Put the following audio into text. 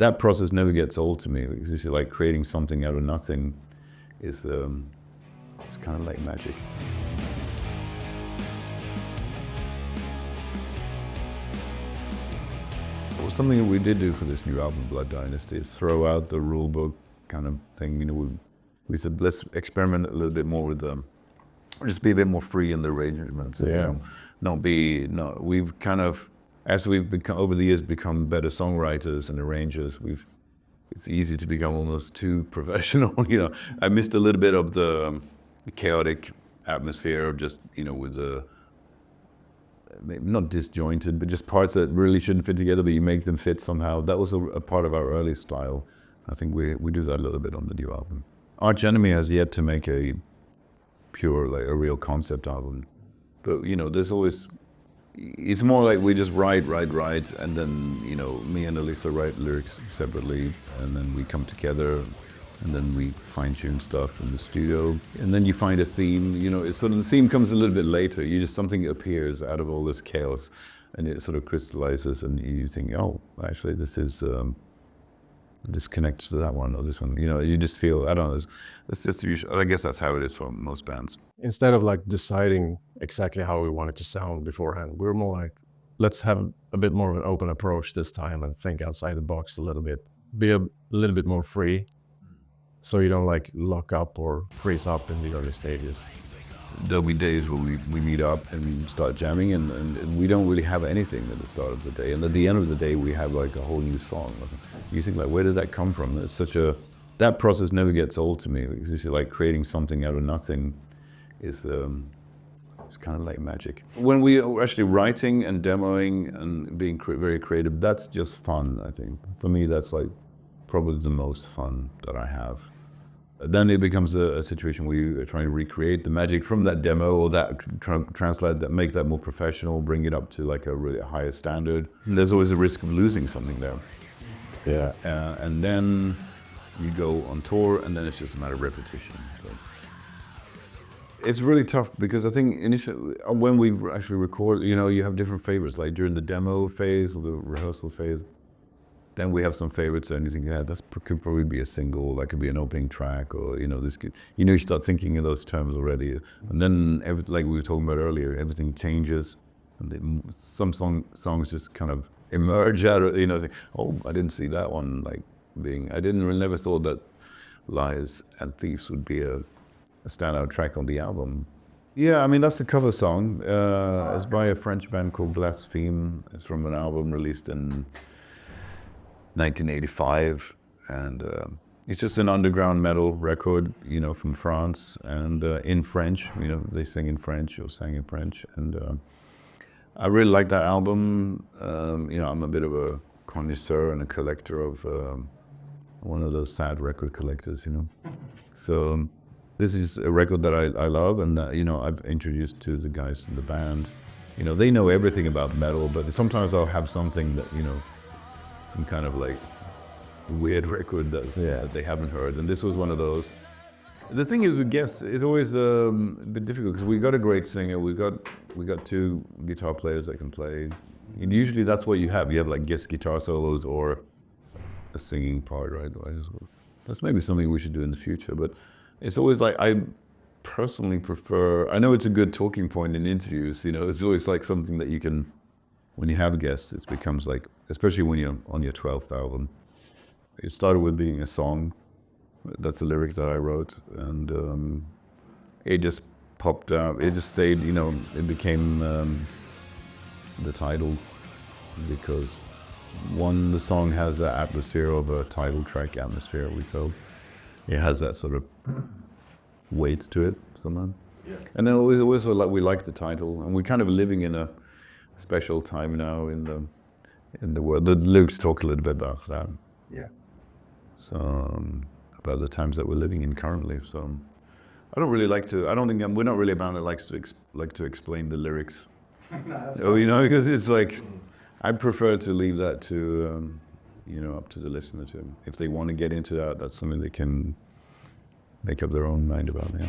that process never gets old to me, because it's like creating something out of nothing is it's kind of like magic. Well, something that we did do for this new album, Blood Dynasty, is throw out the rule book kind of thing. You know, we said let's experiment a little bit more with them, just be a bit more free in the arrangements. Yeah. We've kind of, as we've become over the years, become better songwriters and arrangers. It's easy to become almost too professional. You know, I missed a little bit of the chaotic atmosphere of just, you know, with the maybe not disjointed, but just parts that really shouldn't fit together, but you make them fit somehow. That was a part of our early style. I think we do that a little bit on the new album. Arch Enemy has yet to make a pure, like a real concept album. But, you know, there's always, it's more like we just write, and then, you know, me and Elisa write lyrics separately, and then we come together, and then we fine-tune stuff in the studio. And then you find a theme, you know, it's sort of, the theme comes a little bit later. Something appears out of all this chaos, and it sort of crystallizes, and you think, oh, actually this connects to that one or this one. You know, you just feel, I don't know, it's just usual. I guess that's how it is for most bands. Instead of like deciding exactly how we want it to sound beforehand, we're more like, let's have a bit more of an open approach this time and think outside the box a little bit. Be a little bit more free, so you don't like lock up or freeze up in the early stages. There'll be days where we meet up and start jamming, and we don't really have anything at the start of the day. And at the end of the day, we have like a whole new song. You think like, where did that come from? It's that process never gets old to me, because it's like creating something out of nothing is it's kind of like magic. When we are actually writing and demoing and being very creative, that's just fun, I think. For me, that's like probably the most fun that I have. Then it becomes a situation where you are trying to recreate the magic from that demo, or that translate that, make that more professional, bring it up to like a really higher standard. And there's always a risk of losing something there. Yeah. And then you go on tour, and then it's just a matter of repetition. So it's really tough, because I think initially, when we actually record, you know, you have different favorites. Like during the demo phase or the rehearsal phase, then we have some favorites, and you think, yeah, could probably be a single, that could be an opening track, or, you know, you start thinking in those terms already. And then, like we were talking about earlier, everything changes, and some songs just kind of emerge out of, you know, think, oh, I didn't see that one, like never thought that Lies and Thieves would be a standout track on the album. Yeah, I mean, that's the cover song. It's by a French band called Blaspheme. It's from an album released in 1985, and it's just an underground metal record, you know, from France, and in French. You know, they sing in French, or sang in French, and I really like that album. You know, I'm a bit of a connoisseur and a collector of one of those sad record collectors, you know. So this is a record that I love, and you know, I've introduced to the guys in the band. You know, they know everything about metal, but sometimes I'll have something that, you know, some kind of like weird record that they haven't heard, and this was one of those. The thing is with guests, it's always a bit difficult, because we got a great singer, we got two guitar players that can play, and usually that's what you have like guest guitar solos or a singing part, right? That's maybe something we should do in the future, but it's always like, I personally prefer, I know it's a good talking point in interviews, you know, it's always like something that you can, when you have guests, it becomes like, especially when you're on your 12th album. It started with being a song. That's a lyric that I wrote, and it just popped out. It just stayed, you know, it became the title, because the song has the atmosphere of a title track atmosphere, we felt. It has that sort of weight to it somehow. Yeah. And then also like, we like the title, and we're kind of living in a special time now in the world. The lyrics talk a little bit about that. Yeah. So about the times that we're living in currently. So I don't really like to. I don't think we're not really a band that likes to explain the lyrics. No, you know, because it's like I prefer to leave that to you know, up to the listener to, if they want to get into that, that's something they can make up their own mind about. Yeah.